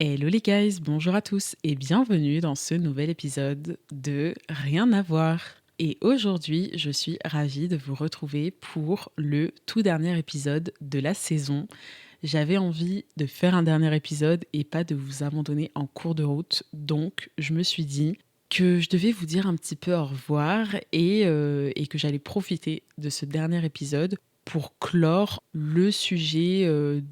Hello les guys, bonjour à tous et bienvenue dans ce nouvel épisode de Rien à voir. Et aujourd'hui, je suis ravie de vous retrouver pour le tout dernier épisode de la saison. J'avais envie de faire un dernier épisode et pas de vous abandonner en cours de route, donc je me suis dit que je devais vous dire un petit peu au revoir et que j'allais profiter de ce dernier épisode pour clore le sujet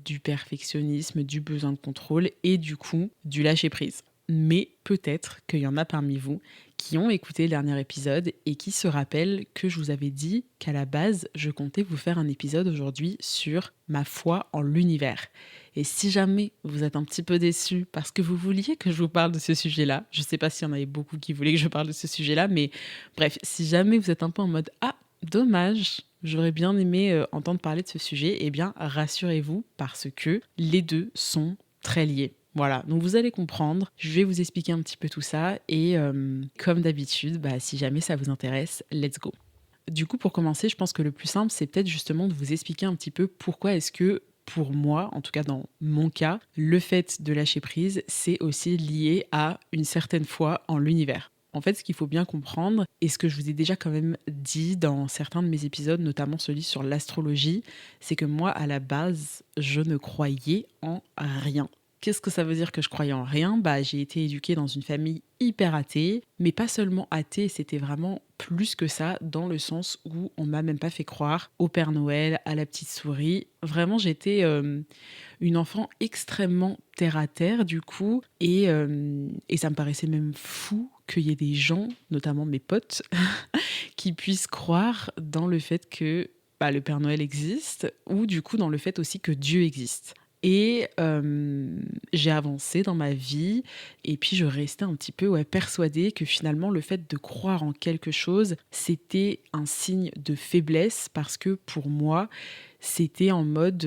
du perfectionnisme, du besoin de contrôle et du coup du lâcher-prise. Mais peut-être qu'il y en a parmi vous qui ont écouté le dernier épisode et qui se rappellent que je vous avais dit qu'à la base, je comptais vous faire un épisode aujourd'hui sur ma foi en l'univers. Et si jamais vous êtes un petit peu déçus parce que vous vouliez que je vous parle de ce sujet-là, je ne sais pas s'il y en avait beaucoup qui voulaient que je parle de ce sujet-là, mais bref, si jamais vous êtes un peu en mode « Ah, dommage, j'aurais bien aimé entendre parler de ce sujet », eh bien, rassurez-vous parce que les deux sont très liés. Voilà, donc vous allez comprendre, je vais vous expliquer un petit peu tout ça et comme d'habitude, si jamais ça vous intéresse, let's go. Du coup, pour commencer, je pense que le plus simple, c'est peut-être justement de vous expliquer un petit peu pourquoi est-ce que, pour moi, en tout cas dans mon cas, le fait de lâcher prise, c'est aussi lié à une certaine foi en l'univers. En fait, ce qu'il faut bien comprendre, et ce que je vous ai déjà quand même dit dans certains de mes épisodes, notamment celui sur l'astrologie, c'est que moi, à la base, je ne croyais en rien. Qu'est-ce que ça veut dire que je croyais en rien ? J'ai été éduquée dans une famille hyper athée, mais pas seulement athée, c'était vraiment plus que ça, dans le sens où on m'a même pas fait croire au Père Noël, à la petite souris. Vraiment, j'étais une enfant extrêmement terre à terre, du coup, et ça me paraissait même fou qu'il y ait des gens, notamment mes potes, qui puissent croire dans le fait que le Père Noël existe, ou du coup dans le fait aussi que Dieu existe. Et j'ai avancé dans ma vie et puis je restais un petit peu persuadée que finalement le fait de croire en quelque chose, c'était un signe de faiblesse parce que pour moi, c'était en mode,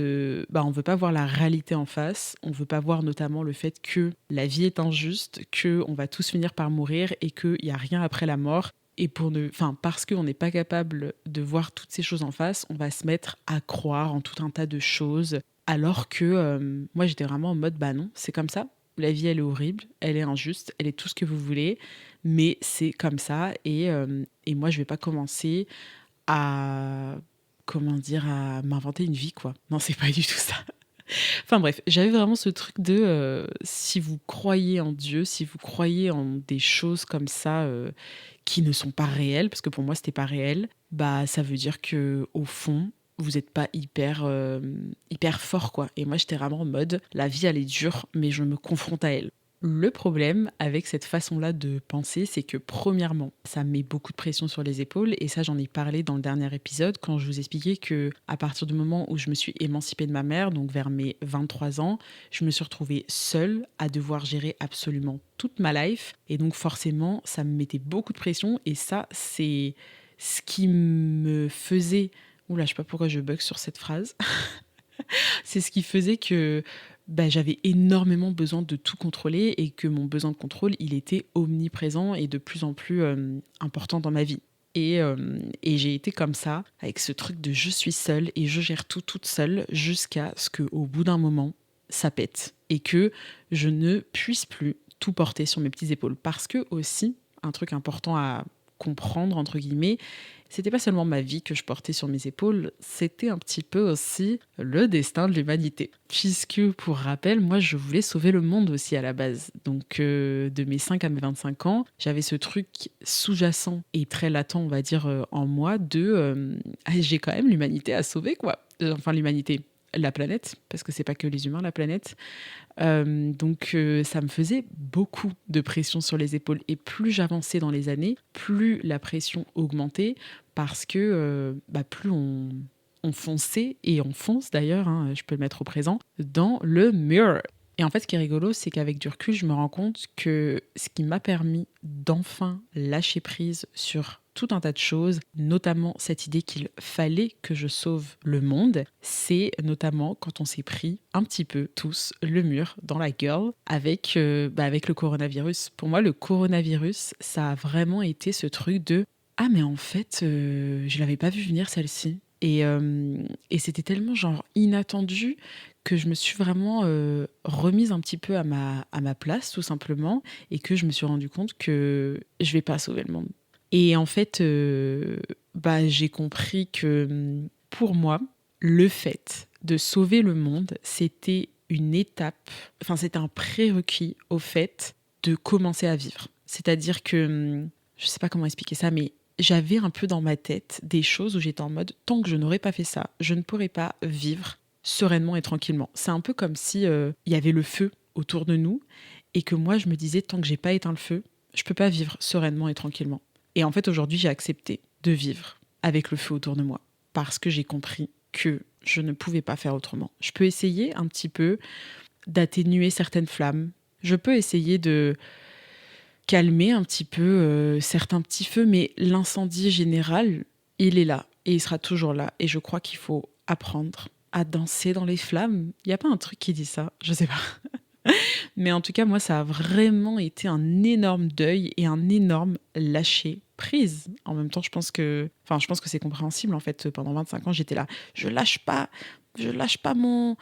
on veut pas voir la réalité en face, on veut pas voir notamment le fait que la vie est injuste, qu'on va tous finir par mourir et qu'il n'y a rien après la mort. Et parce qu'on n'est pas capable de voir toutes ces choses en face, on va se mettre à croire en tout un tas de choses. Alors que moi, j'étais vraiment en mode, non, c'est comme ça. La vie, elle est horrible, elle est injuste, elle est tout ce que vous voulez, mais c'est comme ça. Et moi, je vais pas commencer à, comment dire, à m'inventer une vie, quoi. Non, c'est pas du tout ça. Enfin bref, j'avais vraiment ce truc de si vous croyez en Dieu, si vous croyez en des choses comme ça qui ne sont pas réelles, parce que pour moi c'était pas réel, ça veut dire que au fond vous n'êtes pas hyper fort quoi. Et moi j'étais vraiment en mode la vie elle est dure, mais je me confronte à elle. Le problème avec cette façon-là de penser, c'est que premièrement, ça met beaucoup de pression sur les épaules et ça j'en ai parlé dans le dernier épisode quand je vous expliquais que à partir du moment où je me suis émancipée de ma mère, donc vers mes 23 ans, je me suis retrouvée seule à devoir gérer absolument toute ma life et donc forcément, ça me mettait beaucoup de pression et ça c'est ce qui me faisait oula, je sais pas pourquoi je bug sur cette phrase. C'est ce qui faisait que j'avais énormément besoin de tout contrôler et que mon besoin de contrôle, il était omniprésent et de plus en plus important dans ma vie. Et j'ai été comme ça, avec ce truc de je suis seule et je gère tout toute seule jusqu'à ce qu'au bout d'un moment, ça pète et que je ne puisse plus tout porter sur mes petites épaules. Parce que aussi, un truc important à comprendre, entre guillemets, c'était pas seulement ma vie que je portais sur mes épaules, c'était un petit peu aussi le destin de l'humanité. Puisque, pour rappel, moi, je voulais sauver le monde aussi à la base. Donc, de mes 5 à mes 25 ans, j'avais ce truc sous-jacent et très latent, on va dire, en moi, j'ai quand même l'humanité à sauver, quoi. Enfin, l'humanité, la planète, parce que c'est pas que les humains, la planète. Donc ça me faisait beaucoup de pression sur les épaules et plus j'avançais dans les années, plus la pression augmentait parce que plus on fonçait et on fonce d'ailleurs, hein, je peux le mettre au présent, dans le mur. Et en fait, ce qui est rigolo, c'est qu'avec du recul, je me rends compte que ce qui m'a permis d'enfin lâcher prise sur tout un tas de choses, notamment cette idée qu'il fallait que je sauve le monde, c'est notamment quand on s'est pris un petit peu tous le mur dans la gueule avec le coronavirus. Pour moi, le coronavirus, ça a vraiment été ce truc de « Ah mais en fait, je l'avais pas vu venir celle-ci ». Et c'était tellement genre inattendu que je me suis vraiment remise un petit peu à ma place, tout simplement, et que je me suis rendu compte que je vais pas sauver le monde. Et en fait, j'ai compris que pour moi, le fait de sauver le monde, c'était une étape, enfin c'était un prérequis au fait de commencer à vivre. C'est-à-dire que, je sais pas comment expliquer ça, mais j'avais un peu dans ma tête des choses où j'étais en mode, tant que je n'aurais pas fait ça, je ne pourrais pas vivre sereinement et tranquillement. C'est un peu comme si il y avait le feu autour de nous et que moi je me disais, tant que j'ai pas éteint le feu, je peux pas vivre sereinement et tranquillement. Et en fait, aujourd'hui, j'ai accepté de vivre avec le feu autour de moi parce que j'ai compris que je ne pouvais pas faire autrement. Je peux essayer un petit peu d'atténuer certaines flammes. Je peux essayer de calmer un petit peu certains petits feux, mais l'incendie général, il est là et il sera toujours là. Et je crois qu'il faut apprendre à danser dans les flammes. Il n'y a pas un truc qui dit ça, je sais pas. Mais en tout cas, moi, ça a vraiment été un énorme deuil et un énorme lâcher prise. En même temps, je pense que c'est compréhensible. En fait, pendant 25 ans, j'étais là, je lâche pas mon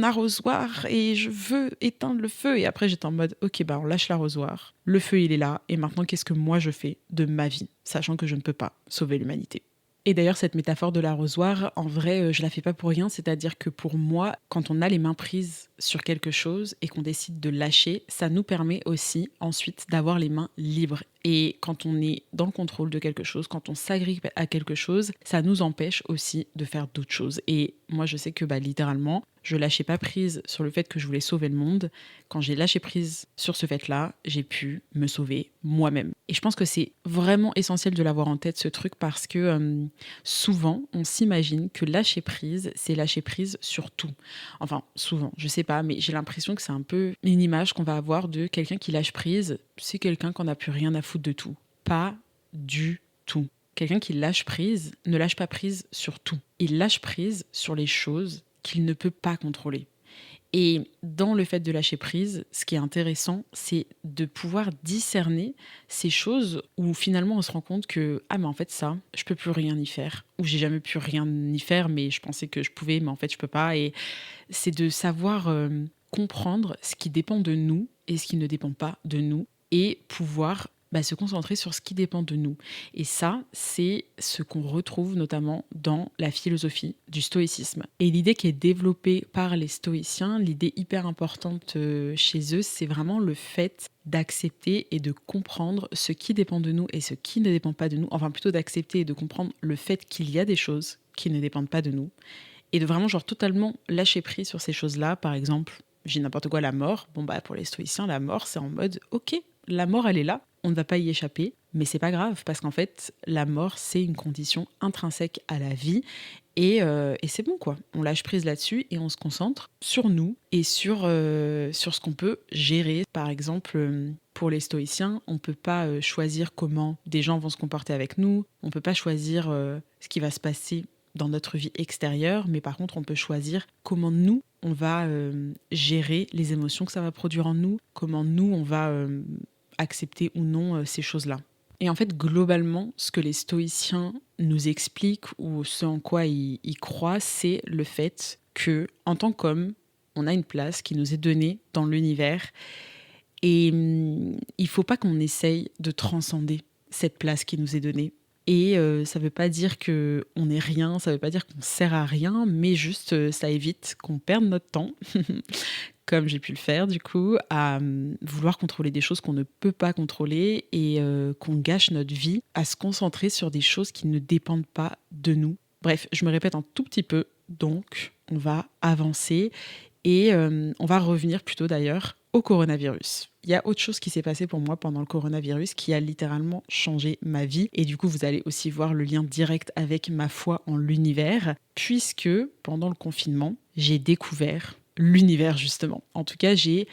arrosoir et je veux éteindre le feu. Et après, j'étais en mode, ok, on lâche l'arrosoir. Le feu, il est là. Et maintenant, qu'est-ce que moi, je fais de ma vie, sachant que je ne peux pas sauver l'humanité? Et d'ailleurs, cette métaphore de l'arrosoir, en vrai, je la fais pas pour rien. C'est-à-dire que pour moi, quand on a les mains prises sur quelque chose et qu'on décide de lâcher, ça nous permet aussi ensuite d'avoir les mains libres. Et quand on est dans le contrôle de quelque chose, quand on s'agrippe à quelque chose, ça nous empêche aussi de faire d'autres choses. Et moi, je sais que littéralement, je lâchais pas prise sur le fait que je voulais sauver le monde. Quand j'ai lâché prise sur ce fait-là, j'ai pu me sauver moi-même. Et je pense que c'est vraiment essentiel de l'avoir en tête, ce truc, parce que souvent, on s'imagine que lâcher prise, c'est lâcher prise sur tout. Enfin, souvent, je sais pas, mais j'ai l'impression que c'est un peu une image qu'on va avoir de quelqu'un qui lâche prise. C'est quelqu'un qu'on n'a plus rien à foutre de tout. Pas du tout. Quelqu'un qui lâche prise ne lâche pas prise sur tout. Il lâche prise sur les choses qu'il ne peut pas contrôler. Et dans le fait de lâcher prise, ce qui est intéressant, c'est de pouvoir discerner ces choses où finalement on se rend compte que mais en fait ça, je peux plus rien y faire. Ou j'ai jamais pu rien y faire, mais je pensais que je pouvais, mais en fait je peux pas. Et c'est de savoir comprendre ce qui dépend de nous et ce qui ne dépend pas de nous et pouvoir se concentrer sur ce qui dépend de nous. Et ça, c'est ce qu'on retrouve notamment dans la philosophie du stoïcisme. Et l'idée qui est développée par les stoïciens, l'idée hyper importante chez eux, c'est vraiment le fait d'accepter et de comprendre ce qui dépend de nous et ce qui ne dépend pas de nous. Enfin, plutôt d'accepter et de comprendre le fait qu'il y a des choses qui ne dépendent pas de nous. Et de vraiment totalement lâcher prise sur ces choses-là. Par exemple, j'ai n'importe quoi, la mort. Pour les stoïciens, la mort, c'est en mode, ok, la mort, elle est là, on ne va pas y échapper, mais c'est pas grave, parce qu'en fait, la mort, c'est une condition intrinsèque à la vie, et c'est bon, quoi. On lâche prise là-dessus, et on se concentre sur nous, et sur ce qu'on peut gérer. Par exemple, pour les stoïciens, on ne peut pas choisir comment des gens vont se comporter avec nous, on ne peut pas choisir ce qui va se passer dans notre vie extérieure, mais par contre, on peut choisir comment nous, on va gérer les émotions que ça va produire en nous, comment nous, on va accepter ou non ces choses-là. Et en fait, globalement, ce que les stoïciens nous expliquent ou ce en quoi ils croient, c'est le fait que, en tant qu'homme, on a une place qui nous est donnée dans l'univers et il ne faut pas qu'on essaye de transcender cette place qui nous est donnée. Et ça ne veut pas dire qu'on n'est rien, ça ne veut pas dire qu'on sert à rien, mais juste ça évite qu'on perde notre temps, comme j'ai pu le faire du coup, à vouloir contrôler des choses qu'on ne peut pas contrôler et qu'on gâche notre vie à se concentrer sur des choses qui ne dépendent pas de nous. Bref, je me répète un tout petit peu, donc on va avancer et on va revenir plutôt d'ailleurs au coronavirus. Il y a autre chose qui s'est passé pour moi pendant le coronavirus qui a littéralement changé ma vie. Et du coup, vous allez aussi voir le lien direct avec ma foi en l'univers, puisque pendant le confinement, j'ai découvert l'univers justement. En tout cas, j'ai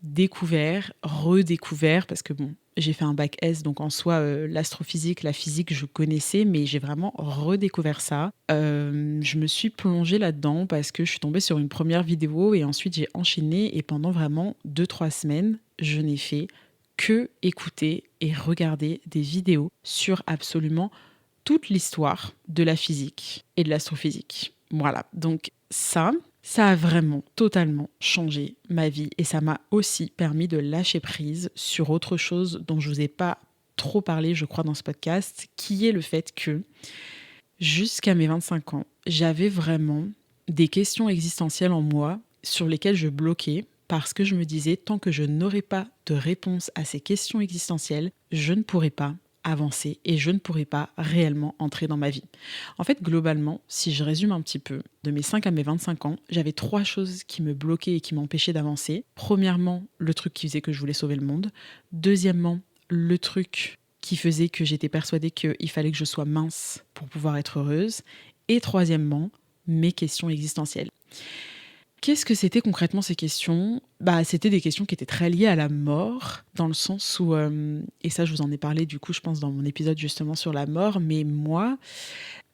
découvert, redécouvert, parce que j'ai fait un bac S, donc en soi, l'astrophysique, la physique, je connaissais, mais j'ai vraiment redécouvert ça. Je me suis plongée là-dedans parce que je suis tombée sur une première vidéo et ensuite j'ai enchaîné et pendant vraiment 2-3 semaines, je n'ai fait que écouter et regarder des vidéos sur absolument toute l'histoire de la physique et de l'astrophysique. Voilà, donc ça a vraiment totalement changé ma vie et ça m'a aussi permis de lâcher prise sur autre chose dont je vous ai pas trop parlé, je crois, dans ce podcast, qui est le fait que jusqu'à mes 25 ans, j'avais vraiment des questions existentielles en moi sur lesquelles je bloquais parce que je me disais, tant que je n'aurai pas de réponse à ces questions existentielles, je ne pourrai pas avancer et je ne pourrai pas réellement entrer dans ma vie. En fait, globalement, si je résume un petit peu, de mes 5 à mes 25 ans, j'avais 3 choses qui me bloquaient et qui m'empêchaient d'avancer. Premièrement, le truc qui faisait que je voulais sauver le monde. Deuxièmement, le truc qui faisait que j'étais persuadée qu'il fallait que je sois mince pour pouvoir être heureuse. Et troisièmement, mes questions existentielles. Qu'est-ce que c'était concrètement ces questions ? C'était des questions qui étaient très liées à la mort, dans le sens où, et ça je vous en ai parlé du coup je pense dans mon épisode justement sur la mort, mais moi,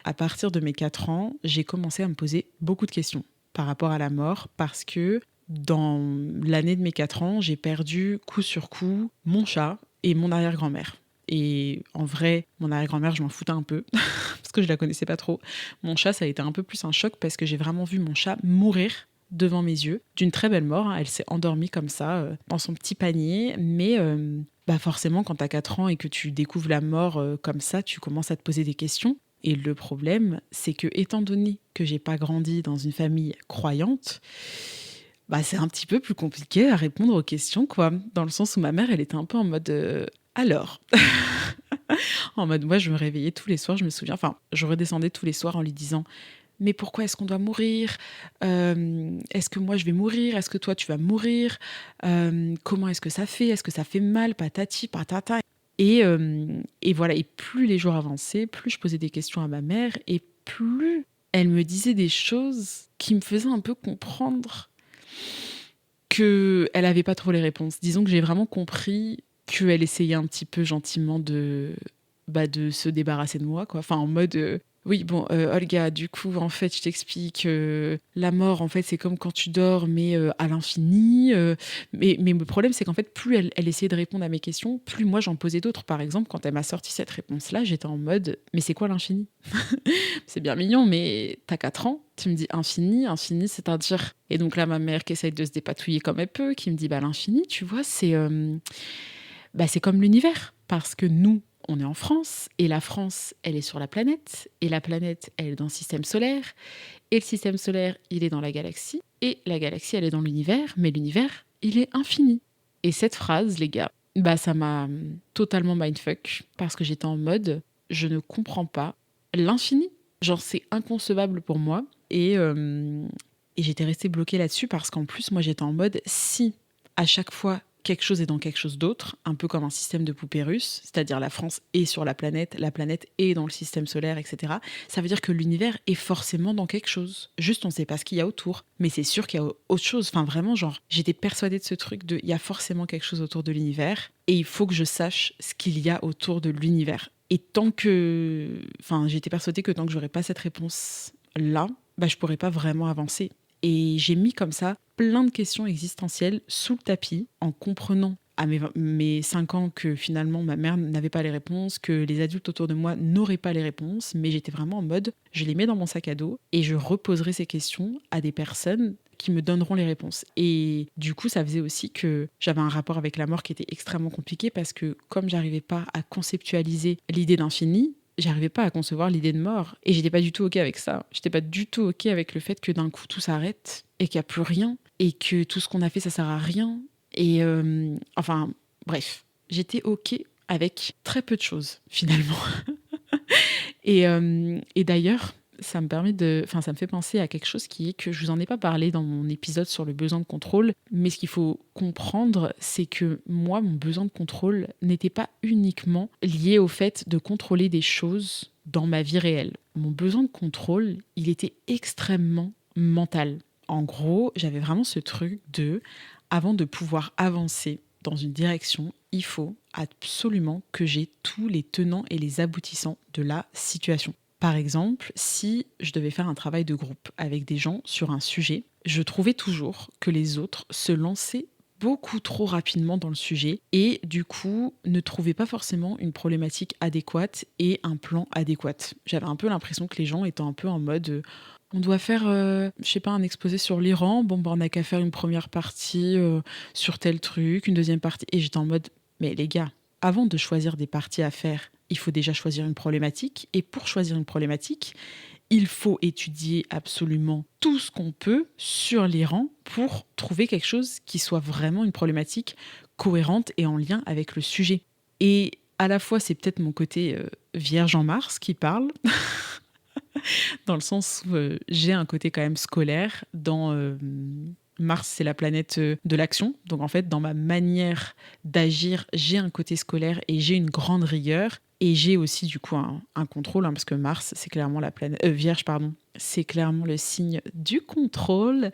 à partir de mes 4 ans, j'ai commencé à me poser beaucoup de questions par rapport à la mort, parce que dans l'année de mes 4 ans, j'ai perdu coup sur coup mon chat et mon arrière-grand-mère. Et en vrai, mon arrière-grand-mère, je m'en foutais un peu, parce que je la connaissais pas trop. Mon chat, ça a été un peu plus un choc, parce que j'ai vraiment vu mon chat mourir devant mes yeux, d'une très belle mort. Elle s'est endormie comme ça, dans son petit panier. Mais forcément, quand tu as 4 ans et que tu découvres la mort comme ça, tu commences à te poser des questions. Et le problème, c'est que, étant donné que j'ai pas grandi dans une famille croyante, c'est un petit peu plus compliqué à répondre aux questions, quoi. Dans le sens où ma mère, elle était un peu en mode alors En mode, moi, je me réveillais tous les soirs, je me souviens. Enfin, je redescendais tous les soirs en lui disant: mais pourquoi est-ce qu'on doit mourir ? Est-ce que moi je vais mourir ? Est-ce que toi tu vas mourir ? Comment est-ce que ça fait ? Est-ce que ça fait mal ? Patati, patata. Et voilà, et plus les jours avançaient, plus je posais des questions à ma mère, et plus elle me disait des choses qui me faisaient un peu comprendre qu'elle n'avait pas trop les réponses. Disons que j'ai vraiment compris qu'elle essayait un petit peu gentiment de se débarrasser de moi, quoi. Enfin, en mode, oui, bon, Olga, du coup, en fait, je t'explique, la mort, en fait, c'est comme quand tu dors, mais à l'infini. Mais le problème, c'est qu'en fait, plus elle essayait de répondre à mes questions, plus moi, j'en posais d'autres. Par exemple, quand elle m'a sorti cette réponse-là, j'étais en mode, mais c'est quoi l'infini ? C'est bien mignon, mais t'as 4 ans, tu me dis infini, c'est-à-dire... Et donc là, ma mère qui essaye de se dépatouiller comme elle peut, qui me dit, l'infini, tu vois, c'est comme l'univers. Parce que nous, on est en France, et la France, elle est sur la planète, et la planète, elle est dans le système solaire, et le système solaire, il est dans la galaxie, et la galaxie, elle est dans l'univers, mais l'univers, il est infini. Et cette phrase, les gars, ça m'a totalement mindfuck, parce que j'étais en mode, je ne comprends pas l'infini. Genre, c'est inconcevable pour moi, et j'étais restée bloquée là-dessus, parce qu'en plus, moi, j'étais en mode, si à chaque fois quelque chose est dans quelque chose d'autre, un peu comme un système de poupée russe, c'est-à-dire la France est sur la planète est dans le système solaire, etc. Ça veut dire que l'univers est forcément dans quelque chose. Juste, on ne sait pas ce qu'il y a autour, mais c'est sûr qu'il y a autre chose. Enfin, vraiment, genre, j'étais persuadée de ce truc de, il y a forcément quelque chose autour de l'univers, et il faut que je sache ce qu'il y a autour de l'univers. Et j'étais persuadée que tant que j'aurais pas cette réponse-là, je pourrais pas vraiment avancer. Et j'ai mis comme ça plein de questions existentielles sous le tapis, en comprenant à mes 5 ans que finalement ma mère n'avait pas les réponses, que les adultes autour de moi n'auraient pas les réponses, mais j'étais vraiment en mode, je les mets dans mon sac à dos et je reposerai ces questions à des personnes qui me donneront les réponses. Et du coup, ça faisait aussi que j'avais un rapport avec la mort qui était extrêmement compliqué, parce que comme j'arrivais pas à conceptualiser l'idée d'infini, j'arrivais pas à concevoir l'idée de mort. Et j'étais pas du tout OK avec ça. J'étais pas du tout OK avec le fait que d'un coup tout s'arrête et qu'il y a plus rien et que tout ce qu'on a fait, ça sert à rien. Et bref, j'étais OK avec très peu de choses finalement. Et d'ailleurs, ça me fait penser à quelque chose qui est que je vous en ai pas parlé dans mon épisode sur le besoin de contrôle, mais ce qu'il faut comprendre, c'est que moi, mon besoin de contrôle n'était pas uniquement lié au fait de contrôler des choses dans ma vie réelle. Mon besoin de contrôle, il était extrêmement mental. En gros, j'avais vraiment ce truc de, avant de pouvoir avancer dans une direction, il faut absolument que j'ai tous les tenants et les aboutissants de la situation. Par exemple, si je devais faire un travail de groupe avec des gens sur un sujet, je trouvais toujours que les autres se lançaient beaucoup trop rapidement dans le sujet et du coup ne trouvais pas forcément une problématique adéquate et un plan adéquat. J'avais un peu l'impression que les gens étaient un peu en mode on doit faire, je sais pas, un exposé sur l'Iran. Bon, bah, on n'a qu'à faire une première partie sur tel truc, une deuxième partie. Et j'étais en mode, mais les gars, avant de choisir des parties à faire, il faut déjà choisir une problématique. Et pour choisir une problématique, il faut étudier absolument tout ce qu'on peut sur l'Iran pour trouver quelque chose qui soit vraiment une problématique cohérente et en lien avec le sujet. Et à la fois, c'est peut-être mon côté Vierge en Mars qui parle, dans le sens où j'ai un côté quand même scolaire. Dans Mars, c'est la planète de l'action. Donc en fait, dans ma manière d'agir, j'ai un côté scolaire et j'ai une grande rigueur. Et j'ai aussi du coup un contrôle, hein, parce que Mars, c'est clairement la planète... Vierge, pardon. C'est clairement le signe du contrôle.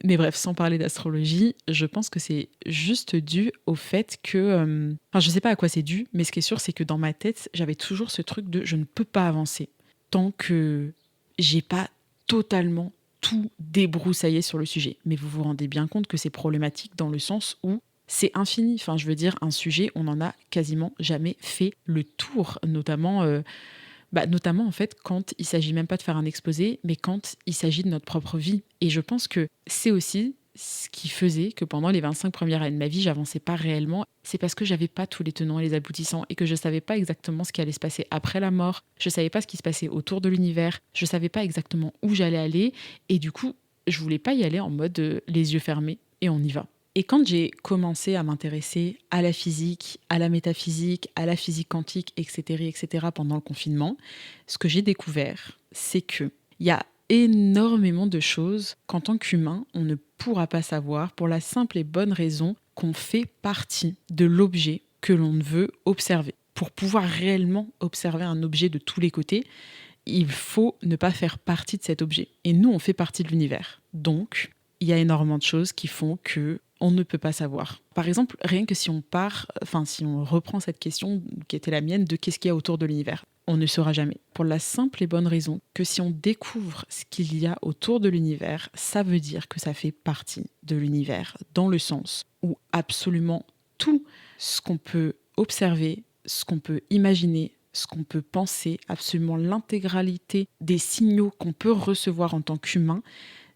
Mais bref, sans parler d'astrologie, je pense que c'est juste dû au fait que... Enfin, je sais pas à quoi c'est dû, mais ce qui est sûr, c'est que dans ma tête, j'avais toujours ce truc de je ne peux pas avancer tant que j'ai pas totalement tout débroussaillé sur le sujet. Mais vous vous rendez bien compte que c'est problématique dans le sens où c'est infini. Enfin, je veux dire, un sujet, on n'en a quasiment jamais fait le tour, notamment en fait quand il s'agit même pas de faire un exposé, mais quand il s'agit de notre propre vie. Et je pense que c'est aussi ce qui faisait que pendant les 25 premières années de ma vie, j'avançais pas réellement. C'est parce que j'avais pas tous les tenants et les aboutissants et que je savais pas exactement ce qui allait se passer après la mort. Je savais pas ce qui se passait autour de l'univers. Je savais pas exactement où j'allais aller. Et du coup, je voulais pas y aller en mode les yeux fermés et on y va. Et quand j'ai commencé à m'intéresser à la physique, à la métaphysique, à la physique quantique, etc., pendant le confinement, ce que j'ai découvert, c'est qu'il y a énormément de choses qu'en tant qu'humain, on ne pourra pas savoir pour la simple et bonne raison qu'on fait partie de l'objet que l'on veut observer. Pour pouvoir réellement observer un objet de tous les côtés, il faut ne pas faire partie de cet objet. Et nous, on fait partie de l'univers. Donc, il y a énormément de choses qui font que on ne peut pas savoir. Par exemple, rien que si on reprend cette question qui était la mienne de qu'est-ce qu'il y a autour de l'univers, on ne saura jamais. Pour la simple et bonne raison que si on découvre ce qu'il y a autour de l'univers, ça veut dire que ça fait partie de l'univers, dans le sens où absolument tout ce qu'on peut observer, ce qu'on peut imaginer, ce qu'on peut penser, absolument l'intégralité des signaux qu'on peut recevoir en tant qu'humain,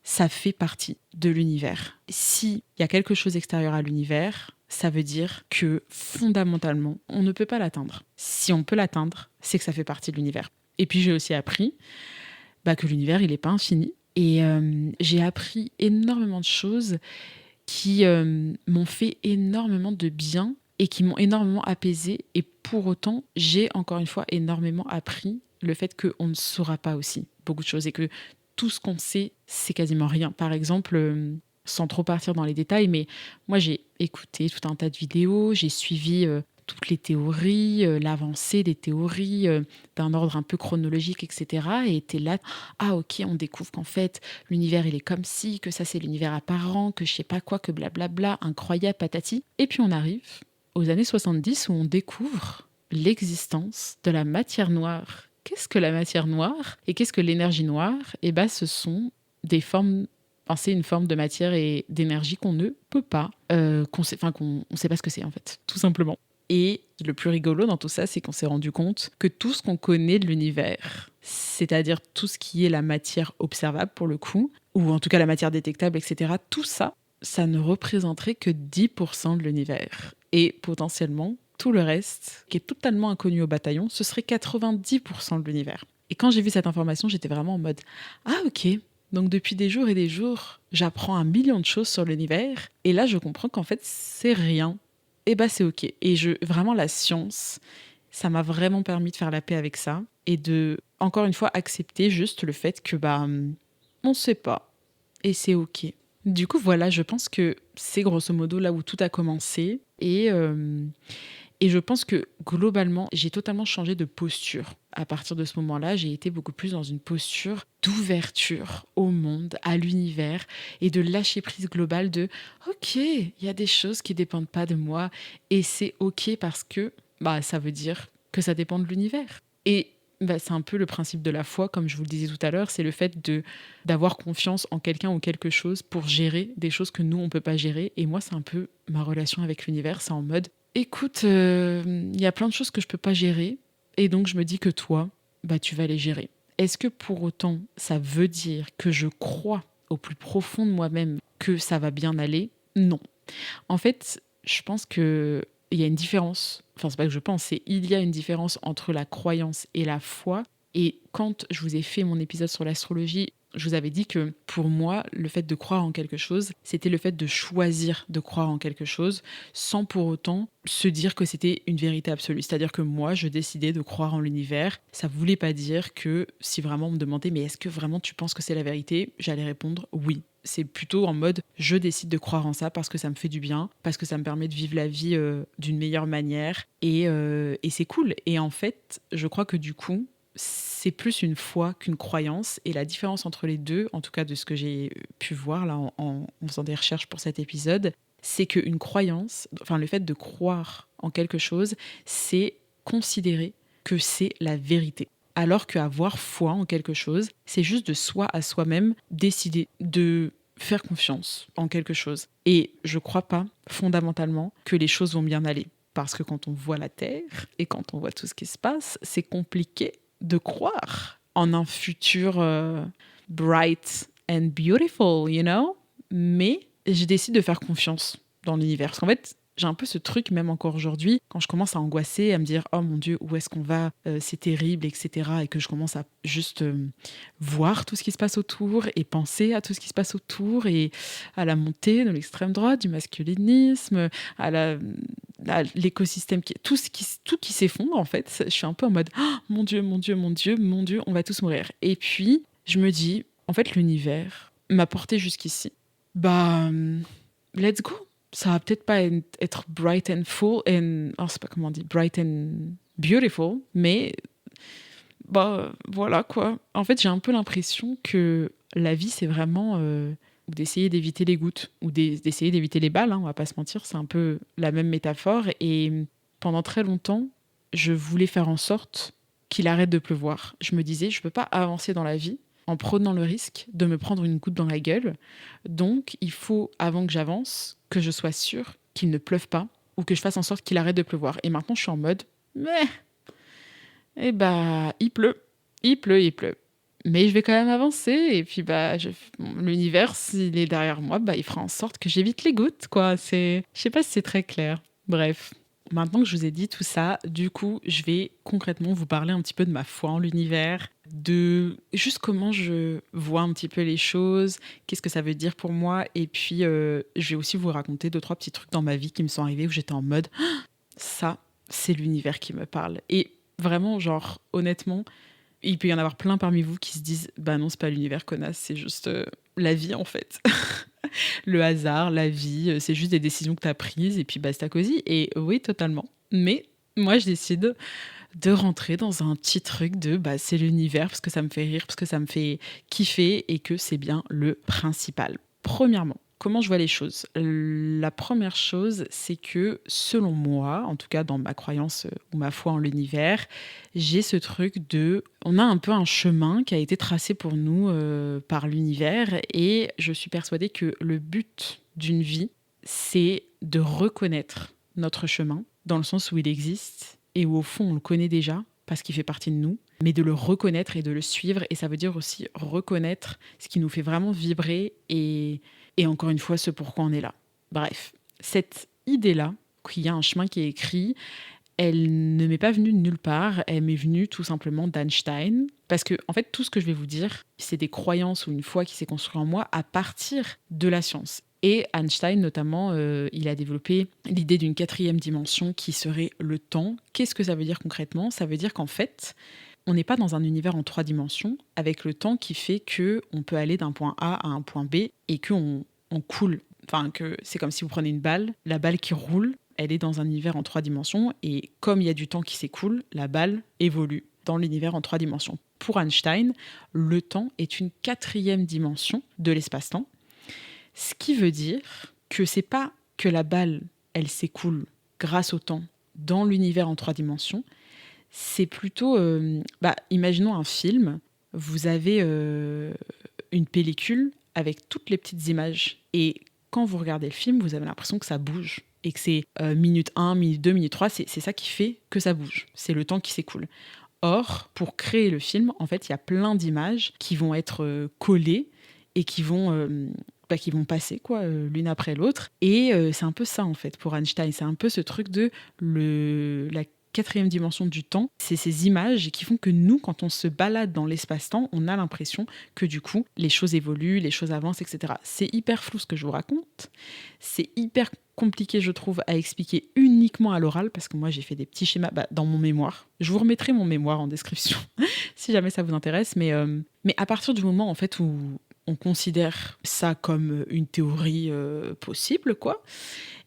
ça fait partie de l'univers. S'il y a quelque chose extérieur à l'univers, ça veut dire que fondamentalement, on ne peut pas l'atteindre. Si on peut l'atteindre, c'est que ça fait partie de l'univers. Et puis j'ai aussi appris que l'univers, il n'est pas infini. Et j'ai appris énormément de choses qui m'ont fait énormément de bien et qui m'ont énormément apaisée. Et pour autant, j'ai encore une fois énormément appris le fait qu'on ne saura pas aussi beaucoup de choses et que tout ce qu'on sait, c'est quasiment rien. Par exemple, sans trop partir dans les détails, mais moi j'ai écouté tout un tas de vidéos, j'ai suivi toutes les théories, l'avancée des théories d'un ordre un peu chronologique, etc. Et t'es là, ah ok, on découvre qu'en fait l'univers il est comme ci, que ça c'est l'univers apparent, que je sais pas quoi, que blablabla, incroyable, patati. Et puis on arrive aux années 70 où on découvre l'existence de la matière noire. Qu'est-ce que la matière noire et qu'est-ce que l'énergie noire? Eh bien, ce sont des formes... Enfin, c'est une forme de matière et d'énergie qu'on ne peut pas... qu'on ne sait pas ce que c'est, en fait, tout simplement. Et le plus rigolo dans tout ça, c'est qu'on s'est rendu compte que tout ce qu'on connaît de l'univers, c'est-à-dire tout ce qui est la matière observable, pour le coup, ou en tout cas la matière détectable, etc., tout ça, ça ne représenterait que 10% de l'univers. Et potentiellement, tout le reste, qui est totalement inconnu au bataillon, ce serait 90% de l'univers. Et quand j'ai vu cette information, j'étais vraiment en mode « Ah ok, donc depuis des jours et des jours, j'apprends 1 million de choses sur l'univers, et là je comprends qu'en fait c'est rien. Et bah c'est ok. » Et vraiment la science, ça m'a vraiment permis de faire la paix avec ça, et de, encore une fois, accepter juste le fait que on sait pas, et c'est ok. Du coup voilà, je pense que c'est grosso modo là où tout a commencé, et je pense que globalement, j'ai totalement changé de posture. À partir de ce moment-là, j'ai été beaucoup plus dans une posture d'ouverture au monde, à l'univers, et de lâcher prise globale de « Ok, il y a des choses qui ne dépendent pas de moi, et c'est ok parce que ça veut dire que ça dépend de l'univers. » Et c'est un peu le principe de la foi, comme je vous le disais tout à l'heure, c'est le fait d'avoir confiance en quelqu'un ou quelque chose pour gérer des choses que nous, on peut pas gérer. Et moi, c'est un peu ma relation avec l'univers, c'est en mode, écoute, il y a plein de choses que je peux pas gérer, et donc je me dis que toi, tu vas les gérer. Est-ce que pour autant, ça veut dire que je crois au plus profond de moi-même que ça va bien aller? Non. En fait, je pense que il y a une différence. Enfin, c'est pas que je pense, c'est il y a une différence entre la croyance et la foi. Et quand je vous ai fait mon épisode sur l'astrologie, je vous avais dit que pour moi, le fait de croire en quelque chose, c'était le fait de choisir de croire en quelque chose sans pour autant se dire que c'était une vérité absolue. C'est-à-dire que moi, je décidais de croire en l'univers. Ça voulait pas dire que si vraiment on me demandait mais est-ce que vraiment tu penses que c'est la vérité, j'allais répondre oui. C'est plutôt en mode je décide de croire en ça parce que ça me fait du bien, parce que ça me permet de vivre la vie d'une meilleure manière et c'est cool. Et en fait, je crois que du coup, c'est plus une foi qu'une croyance. Et la différence entre les deux, en tout cas de ce que j'ai pu voir là en faisant des recherches pour cet épisode, c'est qu'une croyance, enfin le fait de croire en quelque chose, c'est considérer que c'est la vérité. Alors qu'avoir foi en quelque chose, c'est juste de soi à soi-même décider de faire confiance en quelque chose. Et je crois pas fondamentalement que les choses vont bien aller. Parce que quand on voit la Terre et quand on voit tout ce qui se passe, c'est compliqué de croire en un futur bright and beautiful, you know? Mais je décide de faire confiance dans l'univers. Parce qu'en fait, j'ai un peu ce truc, même encore aujourd'hui, quand je commence à angoisser, à me dire « Oh mon Dieu, où est-ce qu'on va C'est terrible, etc. » Et que je commence à juste voir tout ce qui se passe autour et penser à tout ce qui se passe autour et à la montée de l'extrême droite, du masculinisme, à l'écosystème, tout qui s'effondre en fait. Je suis un peu en mode oh, « Mon Dieu, mon Dieu, mon Dieu, mon Dieu, on va tous mourir. » Et puis, je me dis, en fait, l'univers m'a porté jusqu'ici. Let's go. Ça va peut-être pas être bright and full and c'est pas comment on dit bright and beautiful, mais voilà quoi. En fait, j'ai un peu l'impression que la vie c'est vraiment d'essayer d'éviter les gouttes ou d'essayer d'éviter les balles, hein, on va pas se mentir, c'est un peu la même métaphore. Et pendant très longtemps, je voulais faire en sorte qu'il arrête de pleuvoir. Je me disais, je peux pas avancer dans la vie en prenant le risque de me prendre une goutte dans la gueule. Donc, il faut, avant que j'avance, que je sois sûre qu'il ne pleuve pas ou que je fasse en sorte qu'il arrête de pleuvoir. Et maintenant, je suis en mode, il pleut, il pleut, il pleut. Mais je vais quand même avancer et puis l'univers, s'il est derrière moi, il fera en sorte que j'évite les gouttes, quoi. Je sais pas si c'est très clair. Bref. Maintenant que je vous ai dit tout ça, du coup, je vais concrètement vous parler un petit peu de ma foi en l'univers, de juste comment je vois un petit peu les choses, qu'est-ce que ça veut dire pour moi. Et puis, je vais aussi vous raconter 2-3 petits trucs dans ma vie qui me sont arrivés où j'étais en mode ah, ça, c'est l'univers qui me parle. Et vraiment, genre, honnêtement, il peut y en avoir plein parmi vous qui se disent bah non, c'est pas l'univers, connasse, c'est juste la vie en fait. Le hasard, la vie, c'est juste des décisions que tu as prises et puis basta cosy. Et oui, totalement. Mais moi, je décide de rentrer dans un petit truc de c'est l'univers parce que ça me fait rire, parce que ça me fait kiffer et que c'est bien le principal. Premièrement, comment je vois les choses? La première chose, c'est que selon moi, en tout cas dans ma croyance ou ma foi en l'univers, j'ai ce truc de... On a un peu un chemin qui a été tracé pour nous par l'univers et je suis persuadée que le but d'une vie, c'est de reconnaître notre chemin dans le sens où il existe et où au fond on le connaît déjà parce qu'il fait partie de nous, mais de le reconnaître et de le suivre. Et ça veut dire aussi reconnaître ce qui nous fait vraiment vibrer et encore une fois, ce pourquoi on est là. Bref, cette idée-là, qu'il y a un chemin qui est écrit, elle ne m'est pas venue de nulle part, elle m'est venue tout simplement d'Einstein. Parce que, en fait, tout ce que je vais vous dire, c'est des croyances ou une foi qui s'est construite en moi à partir de la science. Et Einstein, notamment, il a développé l'idée d'une 4e dimension qui serait le temps. Qu'est-ce que ça veut dire concrètement? Ça veut dire qu'en fait, on n'est pas dans un univers en 3 dimensions, avec le temps qui fait qu'on peut aller d'un point A à un point B et qu'on coule. Enfin, que c'est comme si vous prenez une balle, la balle qui roule, elle est dans un univers en 3 dimensions, et comme il y a du temps qui s'écoule, la balle évolue dans l'univers en 3 dimensions. Pour Einstein, le temps est une 4e dimension de l'espace-temps, ce qui veut dire que c'est pas que la balle, elle s'écoule grâce au temps dans l'univers en 3 dimensions, C'est plutôt, imaginons un film, vous avez une pellicule avec toutes les petites images. Et quand vous regardez le film, vous avez l'impression que ça bouge. Et que c'est minute 1, minute 2, minute 3, c'est ça qui fait que ça bouge. C'est le temps qui s'écoule. Or, pour créer le film, en fait, il y a plein d'images qui vont être collées et qui vont passer l'une après l'autre. Et c'est un peu ça, en fait, pour Einstein. C'est un peu ce truc de la quatrième dimension du temps. C'est ces images qui font que nous, quand on se balade dans l'espace-temps, on a l'impression que du coup, les choses évoluent, les choses avancent, etc. C'est hyper flou ce que je vous raconte. C'est hyper compliqué, je trouve, à expliquer uniquement à l'oral, parce que moi, j'ai fait des petits schémas dans mon mémoire. Je vous remettrai mon mémoire en description, si jamais ça vous intéresse. Mais à partir du moment, en fait, où on considère ça comme une théorie possible,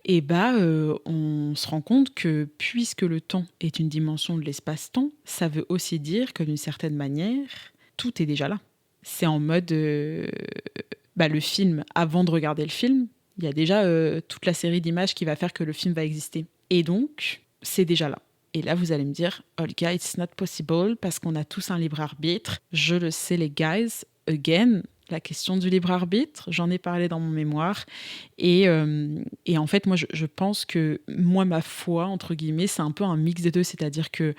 et on se rend compte que puisque le temps est une dimension de l'espace-temps, ça veut aussi dire que d'une certaine manière, tout est déjà là. C'est en mode le film, avant de regarder le film, il y a déjà toute la série d'images qui va faire que le film va exister. Et donc, c'est déjà là. Et là, vous allez me dire, Olga, it's not possible parce qu'on a tous un libre arbitre. Je le sais, les guys. Again, la question du libre arbitre, j'en ai parlé dans mon mémoire. Et en fait, moi, je pense que ma foi, entre guillemets, c'est un peu un mix des deux. C'est-à-dire que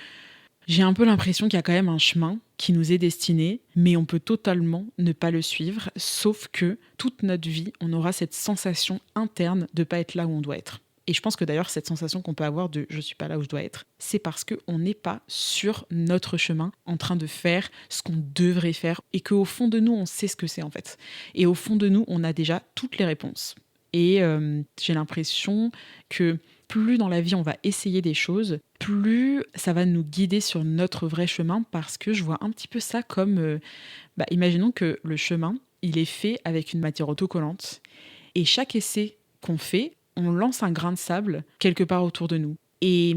j'ai un peu l'impression qu'il y a quand même un chemin qui nous est destiné, mais on peut totalement ne pas le suivre, sauf que toute notre vie, on aura cette sensation interne de ne pas être là où on doit être. Et je pense que d'ailleurs, cette sensation qu'on peut avoir de « je ne suis pas là où je dois être », c'est parce qu'on n'est pas sur notre chemin en train de faire ce qu'on devrait faire et qu'au fond de nous, on sait ce que c'est en fait. Et au fond de nous, on a déjà toutes les réponses. Et j'ai l'impression que plus dans la vie on va essayer des choses, plus ça va nous guider sur notre vrai chemin, parce que je vois un petit peu ça comme, imaginons que le chemin, il est fait avec une matière autocollante, et chaque essai qu'on fait, on lance un grain de sable quelque part autour de nous. Et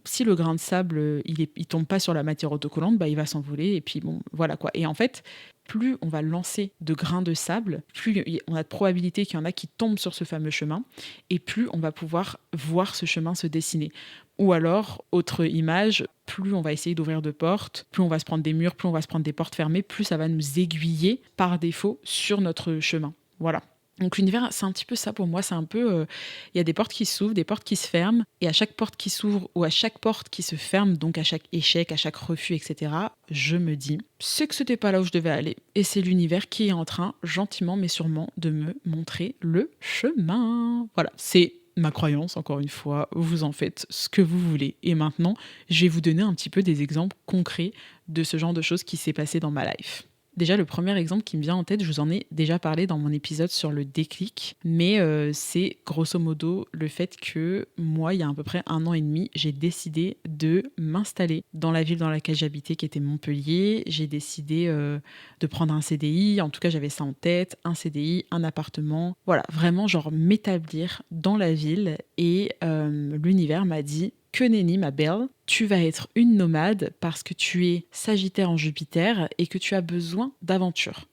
si le grain de sable, il tombe pas sur la matière autocollante, il va s'envoler, et puis bon, voilà quoi. Et en fait, plus on va lancer de grains de sable, plus on a de probabilité qu'il y en a qui tombent sur ce fameux chemin, et plus on va pouvoir voir ce chemin se dessiner. Ou alors, autre image, plus on va essayer d'ouvrir de portes, plus on va se prendre des murs, plus on va se prendre des portes fermées, plus ça va nous aiguiller par défaut sur notre chemin. Voilà. Donc l'univers, c'est un petit peu ça pour moi, c'est un peu, il y a des portes qui s'ouvrent, des portes qui se ferment, et à chaque porte qui s'ouvre ou à chaque porte qui se ferme, donc à chaque échec, à chaque refus, etc., je me dis, c'est que c'était pas là où je devais aller, et c'est l'univers qui est en train, gentiment mais sûrement, de me montrer le chemin. Voilà, c'est ma croyance, encore une fois, vous en faites ce que vous voulez. Et maintenant, je vais vous donner un petit peu des exemples concrets de ce genre de choses qui s'est passé dans ma life. Déjà, le premier exemple qui me vient en tête, je vous en ai déjà parlé dans mon épisode sur le déclic, mais c'est grosso modo le fait que moi, il y a à peu près 1 an et demi, j'ai décidé de m'installer dans la ville dans laquelle j'habitais, qui était Montpellier. J'ai décidé de prendre un CDI, en tout cas j'avais ça en tête, un CDI, un appartement, voilà, vraiment genre m'établir dans la ville. Et l'univers m'a dit, que nenni ma belle, tu vas être une nomade parce que tu es Sagittaire en Jupiter et que tu as besoin d'aventure.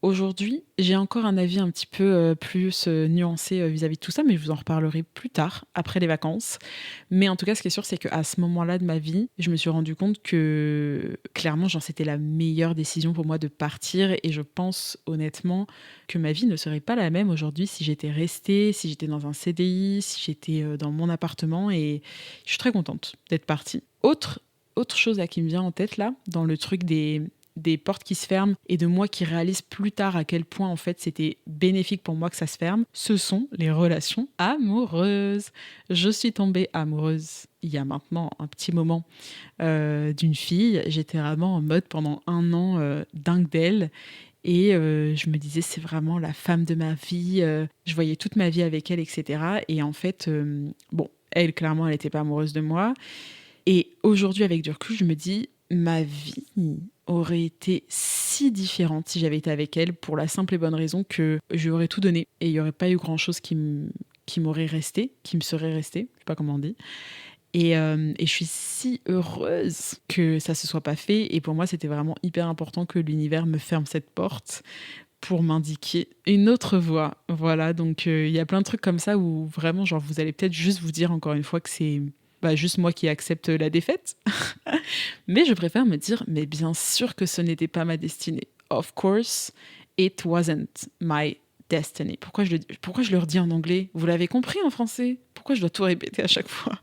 Aujourd'hui, j'ai encore un avis un petit peu plus nuancé vis-à-vis de tout ça, mais je vous en reparlerai plus tard, après les vacances. Mais en tout cas, ce qui est sûr, c'est qu'à ce moment-là de ma vie, je me suis rendu compte que clairement, c'était la meilleure décision pour moi de partir. Et je pense honnêtement que ma vie ne serait pas la même aujourd'hui si j'étais restée, si j'étais dans un CDI, si j'étais dans mon appartement. Et je suis très contente d'être partie. Autre chose là, qui me vient en tête, là, dans le truc des portes qui se ferment et de moi qui réalise plus tard à quel point en fait c'était bénéfique pour moi que ça se ferme, ce sont les relations amoureuses. Je suis tombée amoureuse il y a maintenant un petit moment d'une fille. J'étais vraiment en mode pendant 1 an dingue d'elle. Et je me disais, c'est vraiment la femme de ma vie. Je voyais toute ma vie avec elle, etc. Et en fait, elle, clairement, elle n'était pas amoureuse de moi. Et aujourd'hui, avec du recul, je me dis, ma vie aurait été si différente si j'avais été avec elle, pour la simple et bonne raison que je lui aurais tout donné et il n'y aurait pas eu grand chose qui m'aurait resté, qui me serait resté, je sais pas comment on dit. Et je suis si heureuse que ça se soit pas fait. Et pour moi, c'était vraiment hyper important que l'univers me ferme cette porte pour m'indiquer une autre voie. Voilà, donc il y a plein de trucs comme ça où vraiment, genre, vous allez peut-être juste vous dire encore une fois que c'est juste moi qui accepte la défaite. Mais je préfère me dire, mais bien sûr que ce n'était pas ma destinée. Of course, it wasn't my destiny. Pourquoi je le redis en anglais? Vous l'avez compris en français? Pourquoi je dois tout répéter à chaque fois?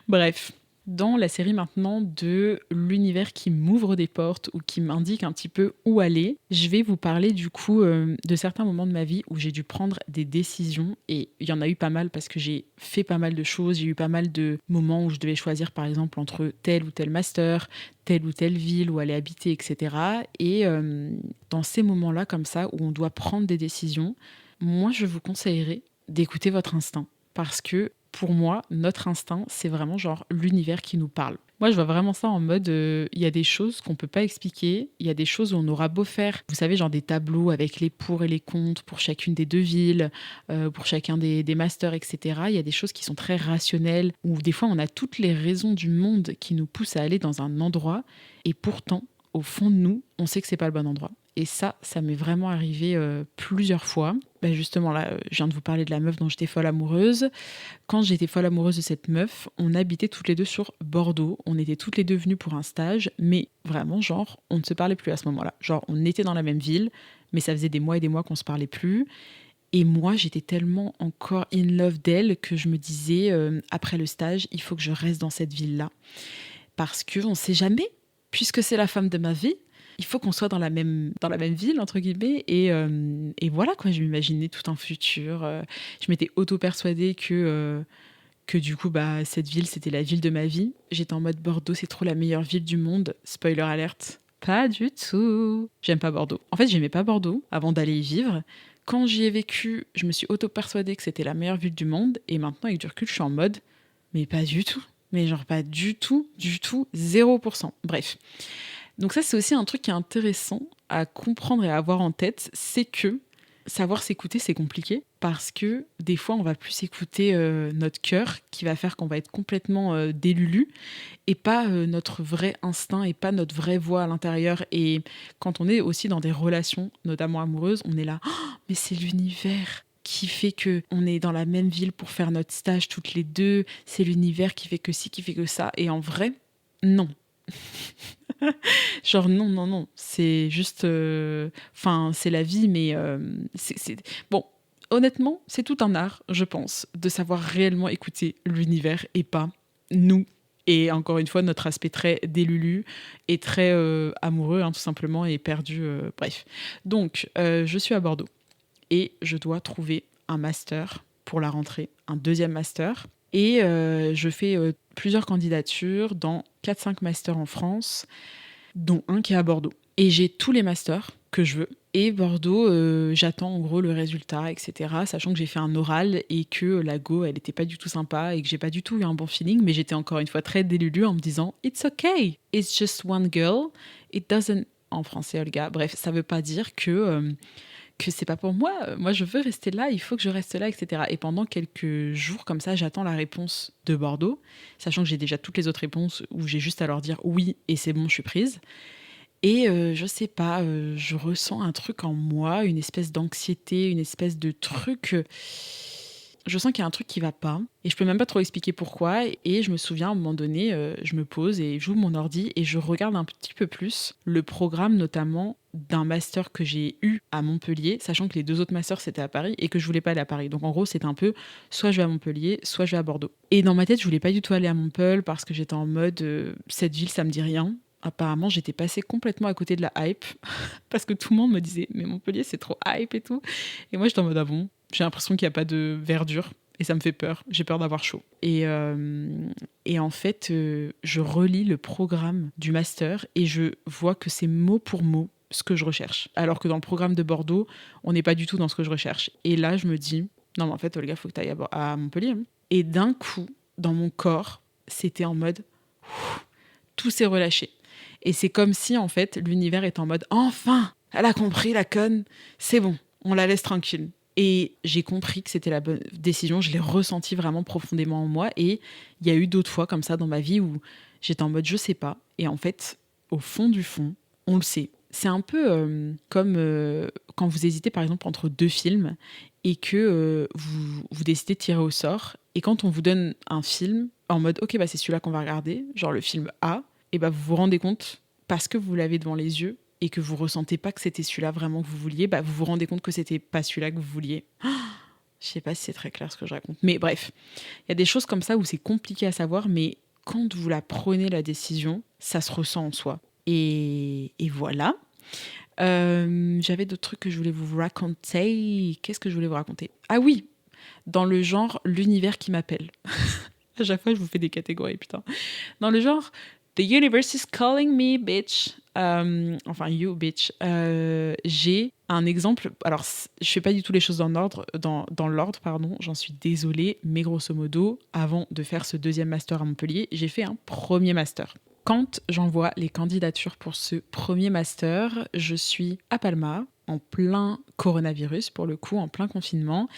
Bref, dans la série maintenant de l'univers qui m'ouvre des portes ou qui m'indique un petit peu où aller, je vais vous parler du coup de certains moments de ma vie où j'ai dû prendre des décisions, et il y en a eu pas mal parce que j'ai fait pas mal de choses, j'ai eu pas mal de moments où je devais choisir par exemple entre tel ou tel master, telle ou telle ville où aller habiter, etc. Et dans ces moments-là comme ça où on doit prendre des décisions, moi je vous conseillerais d'écouter votre instinct, parce que pour moi, notre instinct, c'est vraiment genre l'univers qui nous parle. Moi, je vois vraiment ça en mode, il y a des choses qu'on peut pas expliquer, il y a des choses où on aura beau faire, vous savez, genre des tableaux avec les pour et les contre pour chacune des deux villes, pour chacun des masters, etc. Il y a des choses qui sont très rationnelles, où des fois, on a toutes les raisons du monde qui nous poussent à aller dans un endroit, et pourtant, au fond de nous, on sait que c'est pas le bon endroit. Et ça m'est vraiment arrivé plusieurs fois. Justement, là, je viens de vous parler de la meuf dont j'étais folle amoureuse. Quand j'étais folle amoureuse de cette meuf, on habitait toutes les deux sur Bordeaux. On était toutes les deux venues pour un stage, mais vraiment, genre, on ne se parlait plus à ce moment-là. Genre, on était dans la même ville, mais ça faisait des mois et des mois qu'on se parlait plus. Et moi, j'étais tellement encore in love d'elle que je me disais, après le stage, il faut que je reste dans cette ville-là. Parce qu'on ne sait jamais, puisque c'est la femme de ma vie, il faut qu'on soit dans la même ville, entre guillemets. Et voilà, quoi, je m'imaginais tout un futur. Je m'étais auto-persuadée que du coup, cette ville, c'était la ville de ma vie. J'étais en mode Bordeaux, c'est trop la meilleure ville du monde. Spoiler alerte. Pas du tout. J'aime pas Bordeaux. En fait, j'aimais pas Bordeaux avant d'aller y vivre. Quand j'y ai vécu, je me suis auto-persuadée que c'était la meilleure ville du monde. Et maintenant, avec du recul, je suis en mode, mais pas du tout. Mais genre pas du tout, 0%. Bref. Donc ça, c'est aussi un truc qui est intéressant à comprendre et à avoir en tête, c'est que savoir s'écouter, c'est compliqué, parce que des fois, on va plus écouter notre cœur, qui va faire qu'on va être complètement délulu, et pas notre vrai instinct, et pas notre vraie voix à l'intérieur. Et quand on est aussi dans des relations, notamment amoureuses, on est là, oh, mais c'est l'univers qui fait que on est dans la même ville pour faire notre stage toutes les deux, c'est l'univers qui fait que ci, qui fait que ça. Et en vrai, non. Genre non, c'est juste c'est la vie, mais bon, honnêtement, c'est tout un art, je pense, de savoir réellement écouter l'univers et pas nous. Et encore une fois, notre aspect très délulu et très amoureux, hein, tout simplement, et perdu, bref. Donc je suis à Bordeaux et je dois trouver un master pour la rentrée, un deuxième master. Et je fais plusieurs candidatures dans 4-5 masters en France, dont un qui est à Bordeaux. Et j'ai tous les masters que je veux. Et Bordeaux, j'attends en gros le résultat, etc. Sachant que j'ai fait un oral et que la go, elle n'était pas du tout sympa et que j'ai pas du tout eu un bon feeling. Mais j'étais encore une fois très délulue en me disant « It's okay, it's just one girl, it doesn't… » En français, Olga. Bref, ça veut pas dire que c'est pas pour moi. Moi, je veux rester là, il faut que je reste là, etc. Et pendant quelques jours comme ça, j'attends la réponse de Bordeaux, sachant que j'ai déjà toutes les autres réponses où j'ai juste à leur dire oui et c'est bon, je suis prise. Et je sais pas, je ressens un truc en moi, une espèce d'anxiété, une espèce de truc. Je sens qu'il y a un truc qui va pas et je peux même pas trop expliquer pourquoi. Et je me souviens à un moment donné, je me pose et j'ouvre mon ordi et je regarde un petit peu plus le programme, notamment d'un master que j'ai eu à Montpellier, sachant que les deux autres masters c'était à Paris et que je voulais pas aller à Paris. Donc en gros, c'était un peu soit je vais à Montpellier, soit je vais à Bordeaux. Et dans ma tête, je voulais pas du tout aller à Montpellier parce que j'étais en mode cette ville, ça me dit rien. Apparemment, j'étais passée complètement à côté de la hype parce que tout le monde me disait mais Montpellier, c'est trop hype et tout. Et moi, j'étais en mode ah bon, j'ai l'impression qu'il n'y a pas de verdure et ça me fait peur. J'ai peur d'avoir chaud. Et en fait, je relis le programme du master et je vois que c'est mot pour mot ce que je recherche. Alors que dans le programme de Bordeaux, on n'est pas du tout dans ce que je recherche. Et là, je me dis, non, mais en fait, Olga, faut que tu ailles à Montpellier. Hein. Et d'un coup, dans mon corps, c'était en mode, tout s'est relâché. Et c'est comme si, en fait, l'univers est en mode, enfin, elle a compris, la conne, c'est bon, on la laisse tranquille. Et j'ai compris que c'était la bonne décision, je l'ai ressenti vraiment profondément en moi. Et il y a eu d'autres fois comme ça dans ma vie où j'étais en mode, je sais pas. Et en fait, au fond du fond, on le sait. C'est un peu comme quand vous hésitez par exemple entre deux films et que vous décidez de tirer au sort Et quand on vous donne un film en mode, ok, bah c'est celui-là qu'on va regarder, genre le film A, et bah vous vous rendez compte, parce que vous l'avez devant les yeux, et que vous ressentez pas que c'était celui-là vraiment que vous vouliez, bah vous vous rendez compte que c'était pas celui-là que vous vouliez. Je sais pas si c'est très clair ce que je raconte. Mais bref, il y a des choses comme ça où c'est compliqué à savoir, mais quand vous la prenez la décision, ça se ressent en soi. Et voilà. J'avais d'autres trucs que je voulais vous raconter. Qu'est-ce que je voulais vous raconter? Ah oui, dans le genre l'univers qui m'appelle. À chaque fois, je vous fais des catégories, putain. Dans le genre The universe is calling me, bitch. Enfin, you, bitch. J'ai un exemple. Alors, je fais pas du tout les choses dans l'ordre, pardon. J'en suis désolée, mais grosso modo, avant de faire ce deuxième master à Montpellier, j'ai fait un premier master. Quand j'envoie les candidatures pour ce premier master, je suis à Palma, en plein coronavirus, pour le coup, en plein confinement,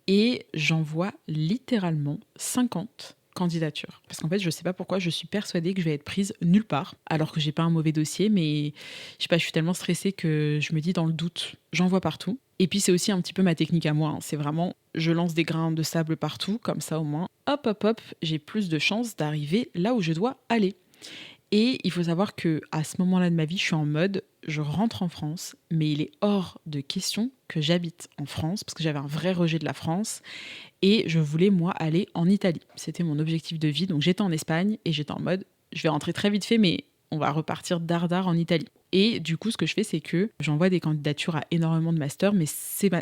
et j'envoie littéralement 50 candidatures. Parce qu'en fait, je sais pas pourquoi, je suis persuadée que je vais être prise nulle part, alors que j'ai pas un mauvais dossier, mais je sais pas, je suis tellement stressée que je me dis dans le doute, j'envoie partout. Et puis c'est aussi un petit peu ma technique à moi, hein. C'est vraiment, je lance des grains de sable partout, comme ça au moins, hop, hop, hop, j'ai plus de chances d'arriver là où je dois aller. Et il faut savoir que à ce moment-là de ma vie, je suis en mode, je rentre en France, mais il est hors de question que j'habite en France, parce que j'avais un vrai rejet de la France, et je voulais, moi, aller en Italie. C'était mon objectif de vie, donc j'étais en Espagne, et j'étais en mode, je vais rentrer très vite fait, mais on va repartir dardard en Italie. Et du coup, ce que je fais, c'est que j'envoie des candidatures à énormément de masters, mais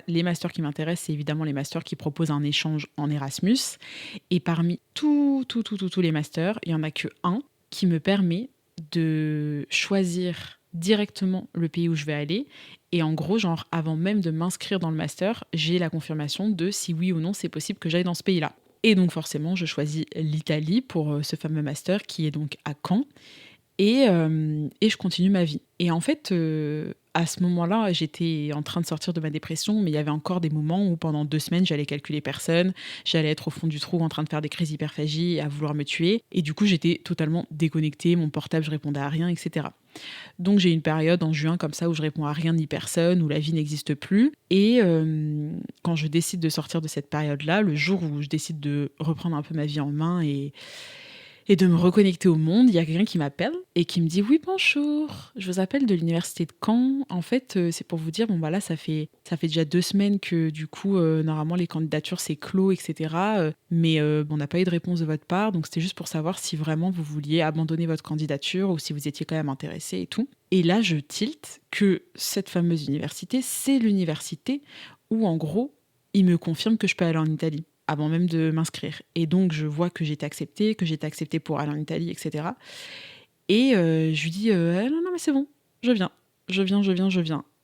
les masters qui m'intéressent, c'est évidemment les masters qui proposent un échange en Erasmus. Et parmi tous les masters, il n'y en a que un qui me permet de choisir directement le pays où je vais aller. Et en gros, genre, avant même de m'inscrire dans le master, j'ai la confirmation de si oui ou non c'est possible que j'aille dans ce pays-là. Et donc forcément, je choisis l'Italie pour ce fameux master qui est donc à Caen. Et je continue ma vie. Et en fait, à ce moment-là, j'étais en train de sortir de ma dépression, mais il y avait encore des moments où pendant 2 semaines, j'allais calculer personne, j'allais être au fond du trou en train de faire des crises d'hyperphagie et à vouloir me tuer. Et du coup, j'étais totalement déconnectée, mon portable, je répondais à rien, etc. Donc j'ai une période en juin comme ça où je réponds à rien ni personne, où la vie n'existe plus. Et quand je décide de sortir de cette période-là, le jour où je décide de reprendre un peu ma vie en main et de me reconnecter au monde, il y a quelqu'un qui m'appelle et qui me dit « Oui, bonjour, je vous appelle de l'université de Caen. En fait, c'est pour vous dire, bon, bah là, ça fait déjà 2 semaines que du coup, normalement, les candidatures, c'est clos, etc. Mais bon, on n'a pas eu de réponse de votre part, donc c'était juste pour savoir si vraiment vous vouliez abandonner votre candidature ou si vous étiez quand même intéressé et tout. » Et là, je tilte que cette fameuse université, c'est l'université où, en gros, il me confirme que je peux aller en Italie avant même de m'inscrire. Et donc, je vois que j'ai été acceptée pour aller en Italie, etc. Et je lui dis, non, non, mais c'est bon, je viens.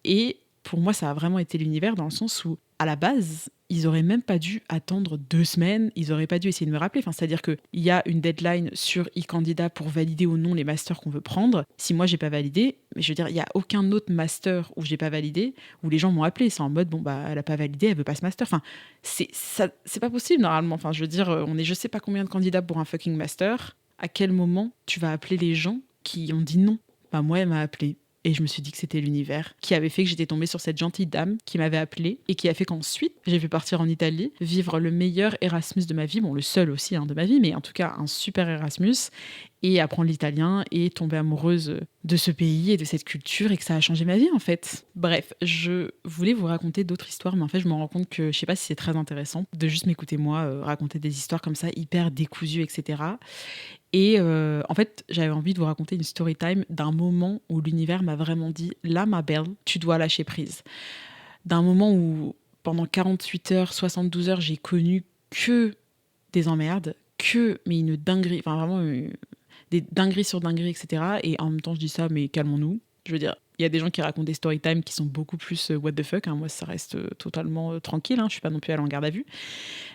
Et pour moi, ça a vraiment été l'univers dans le sens où, à la base, ils auraient même pas dû attendre 2 semaines, ils auraient pas dû essayer de me rappeler. Enfin, c'est-à-dire qu'il y a une deadline sur e-candidat pour valider ou non les masters qu'on veut prendre. Si moi, j'ai pas validé, mais je veux dire, il y a aucun autre master où j'ai pas validé, où les gens m'ont appelé. C'est en mode, bon, bah, elle a pas validé, elle veut pas ce master. Enfin, c'est pas possible, normalement. Enfin, je veux dire, on est je sais pas combien de candidats pour un fucking master. À quel moment tu vas appeler les gens qui ont dit non? Bah, moi, elle m'a appelé. Et je me suis dit que c'était l'univers qui avait fait que j'étais tombée sur cette gentille dame qui m'avait appelée et qui a fait qu'ensuite, j'ai pu partir en Italie, vivre le meilleur Erasmus de ma vie, bon, le seul aussi de ma vie, mais en tout cas un super Erasmus, et apprendre l'italien et tomber amoureuse de ce pays et de cette culture et que ça a changé ma vie en fait. Bref, je voulais vous raconter d'autres histoires, mais en fait, je me rends compte que je sais pas si c'est très intéressant de juste m'écouter moi raconter des histoires comme ça, hyper décousues, etc. Et en fait, j'avais envie de vous raconter une story time d'un moment où l'univers m'a vraiment dit « Là, ma belle, tu dois lâcher prise ». D'un moment où, pendant 48 heures, 72 heures, j'ai connu que des emmerdes, mais une dinguerie, enfin vraiment des dingueries sur dingueries, etc. Et en même temps, je dis ça, mais calmons-nous. Je veux dire, il y a des gens qui racontent des story time qui sont beaucoup plus what the fuck. Moi, ça reste totalement tranquille. Je suis pas non plus allée en garde à vue.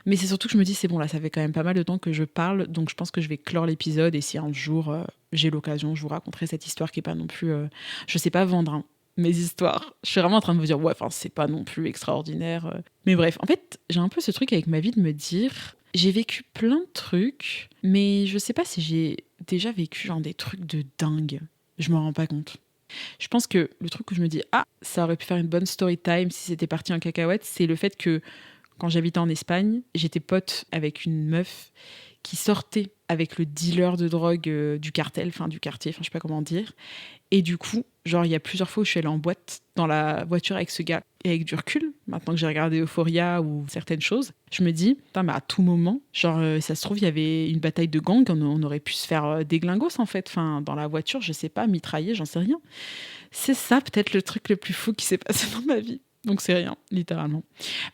Mais c'est surtout que je me dis, c'est bon, là, ça fait quand même pas mal de temps que je parle. Donc, je pense que je vais clore l'épisode. Et si un jour j'ai l'occasion, je vous raconterai cette histoire qui est pas non plus... je sais pas vendre mes histoires. Je suis vraiment en train de vous dire, ouais, enfin, c'est pas non plus extraordinaire. Mais bref, en fait, j'ai un peu ce truc avec ma vie de me dire... J'ai vécu plein de trucs, mais je sais pas si j'ai déjà vécu genre des trucs de dingue. Je m'en rends pas compte. Je pense que le truc où je me dis, ah, ça aurait pu faire une bonne story time si c'était parti en cacahuète, c'est le fait que quand j'habitais en Espagne, j'étais pote avec une meuf qui sortait avec le dealer de drogue du cartel, enfin du quartier, enfin je sais pas comment dire. Et du coup, genre il y a plusieurs fois où je suis allée en boîte dans la voiture avec ce gars. Et avec du recul, maintenant que j'ai regardé Euphoria ou certaines choses, je me dis, putain, mais à tout moment, genre ça se trouve, il y avait une bataille de gang, on aurait pu se faire des glingos en fait, enfin dans la voiture, je sais pas, mitrailler, j'en sais rien. C'est ça peut-être le truc le plus fou qui s'est passé dans ma vie. Donc c'est rien, littéralement.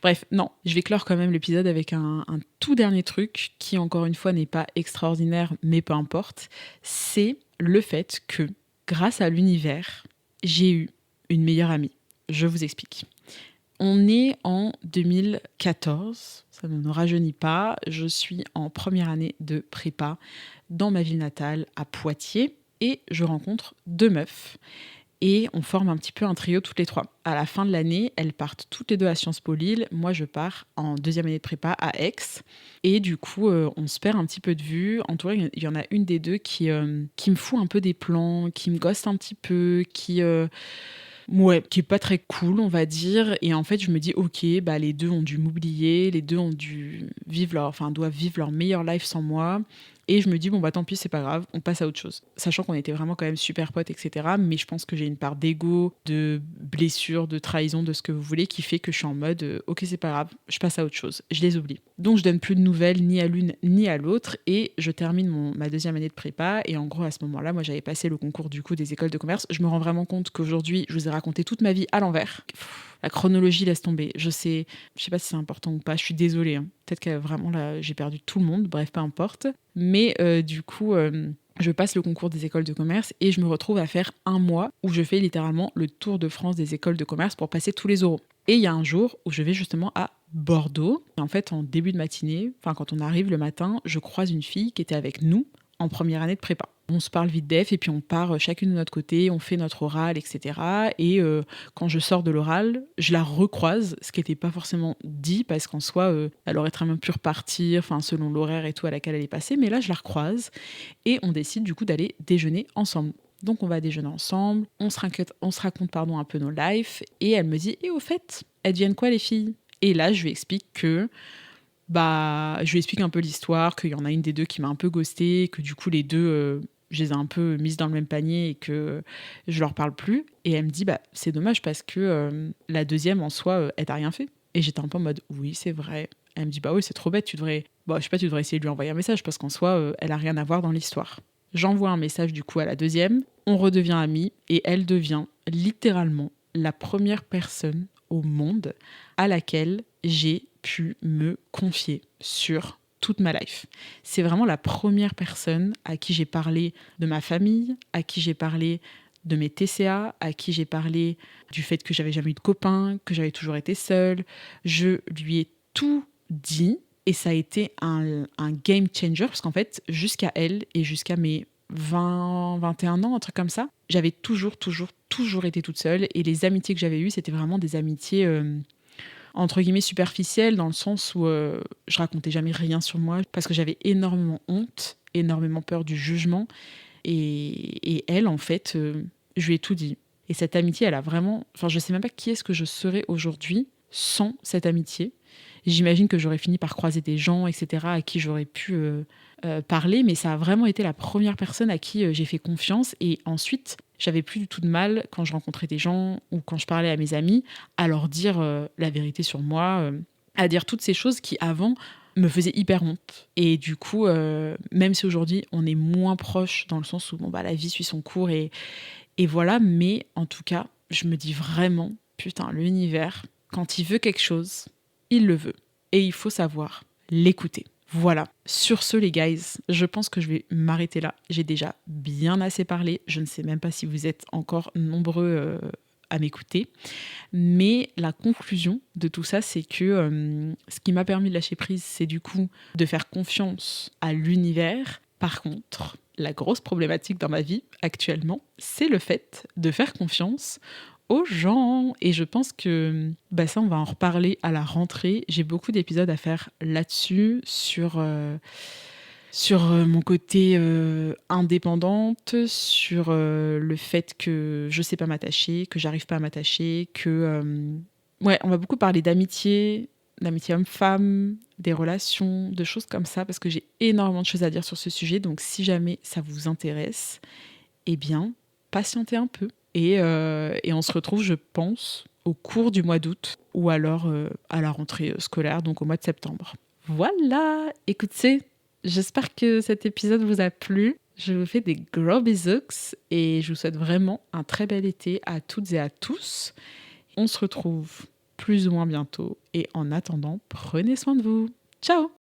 Bref, non, je vais clore quand même l'épisode avec un tout dernier truc qui, encore une fois, n'est pas extraordinaire, mais peu importe. C'est le fait que, grâce à l'univers, j'ai eu une meilleure amie. Je vous explique. On est en 2014, ça ne nous rajeunit pas. Je suis en première année de prépa dans ma ville natale à Poitiers et je rencontre deux meufs. Et on forme un petit peu un trio toutes les trois. À la fin de l'année, elles partent toutes les deux à Sciences Po Lille. Moi, je pars en deuxième année de prépa à Aix. Et du coup, on se perd un petit peu de vue. En tout cas, il y en a une des deux qui me fout un peu des plans, qui me gosse un petit peu, qui est pas très cool, on va dire. Et en fait, je me dis, ok, bah les deux ont dû m'oublier, les deux ont dû doivent vivre leur meilleure life sans moi. Et je me dis, bon, bah tant pis, c'est pas grave, on passe à autre chose. Sachant qu'on était vraiment quand même super potes, etc. Mais je pense que j'ai une part d'ego, de blessure, de trahison, de ce que vous voulez, qui fait que je suis en mode, ok, c'est pas grave, je passe à autre chose. Je les oublie. Donc je donne plus de nouvelles ni à l'une ni à l'autre. Et je termine ma deuxième année de prépa. Et en gros, à ce moment-là, moi, j'avais passé le concours du coup des écoles de commerce. Je me rends vraiment compte qu'aujourd'hui, je vous ai raconté toute ma vie à l'envers. La chronologie laisse tomber. Je sais pas si c'est important ou pas. Je suis désolée. Hein. Peut-être que vraiment là, j'ai perdu tout le monde. Bref, peu importe. Mais du coup, je passe le concours des écoles de commerce et je me retrouve à faire un mois où je fais littéralement le tour de France des écoles de commerce pour passer tous les oraux. Et il y a un jour où je vais justement à Bordeaux. Et en fait, en début de matinée, enfin quand on arrive le matin, je croise une fille qui était avec nous en première année de prépa. On se parle vite def et puis on part chacune de notre côté, on fait notre oral, etc. Et quand je sors de l'oral, je la recroise, ce qui n'était pas forcément dit parce qu'en soi, elle aurait très bien pu repartir, enfin selon l'horaire et tout à laquelle elle est passée. Mais là, je la recroise et on décide du coup d'aller déjeuner ensemble. Donc on va déjeuner ensemble, on se raconte un peu nos lives et elle me dit, et au fait, elles deviennent quoi les filles? Et là, je lui explique je lui explique un peu l'histoire, qu'il y en a une des deux qui m'a un peu ghostée, que du coup les deux, je les ai un peu mises dans le même panier et que je leur parle plus. Et elle me dit, c'est dommage parce que la deuxième en soi, elle t'a rien fait. Et j'étais un peu en mode, oui, c'est vrai. Elle me dit, bah oui, c'est trop bête, tu devrais essayer de lui envoyer un message parce qu'en soi, elle a rien à voir dans l'histoire. J'envoie un message du coup à la deuxième, on redevient amis et elle devient littéralement la première personne au monde à laquelle j'ai pu me confier sur toute ma life. C'est vraiment la première personne à qui j'ai parlé de ma famille, à qui j'ai parlé de mes TCA, à qui j'ai parlé du fait que j'avais jamais eu de copain, que j'avais toujours été seule. Je lui ai tout dit et ça a été un game changer parce qu'en fait, jusqu'à elle et jusqu'à mes 20, 21 ans, un truc comme ça, j'avais toujours été toute seule et les amitiés que j'avais eues, c'était vraiment des amitiés entre guillemets superficielles dans le sens où je racontais jamais rien sur moi parce que j'avais énormément honte, énormément peur du jugement et elle en fait, je lui ai tout dit. Et cette amitié, elle a vraiment, enfin je sais même pas qui est-ce que je serais aujourd'hui sans cette amitié. J'imagine que j'aurais fini par croiser des gens, etc., à qui j'aurais pu parler, mais ça a vraiment été la première personne à qui j'ai fait confiance. Et ensuite, j'avais plus du tout de mal, quand je rencontrais des gens ou quand je parlais à mes amis, à leur dire la vérité sur moi, à dire toutes ces choses qui, avant, me faisaient hyper honte. Et du coup, même si aujourd'hui, on est moins proche, dans le sens où la vie suit son cours, et voilà, mais en tout cas, je me dis vraiment, putain, l'univers, quand il veut quelque chose, il le veut. Et il faut savoir l'écouter. Voilà. Sur ce, les guys, je pense que je vais m'arrêter là. J'ai déjà bien assez parlé. Je ne sais même pas si vous êtes encore nombreux à m'écouter. Mais la conclusion de tout ça, c'est que ce qui m'a permis de lâcher prise, c'est du coup de faire confiance à l'univers. Par contre, la grosse problématique dans ma vie actuellement, c'est le fait de faire confiance aux gens. Et je pense que ça, on va en reparler à la rentrée. J'ai beaucoup d'épisodes à faire là-dessus, sur mon côté indépendante, sur le fait que je sais pas m'attacher, que j'arrive pas à m'attacher, que... on va beaucoup parler d'amitié, d'amitié homme-femme, des relations, de choses comme ça, parce que j'ai énormément de choses à dire sur ce sujet. Donc si jamais ça vous intéresse, eh bien, patientez un peu. Et on se retrouve, je pense, au cours du mois d'août ou alors à la rentrée scolaire, donc au mois de septembre. Voilà, écoutez, j'espère que cet épisode vous a plu. Je vous fais des gros bisous et je vous souhaite vraiment un très bel été à toutes et à tous. On se retrouve plus ou moins bientôt et en attendant, prenez soin de vous. Ciao!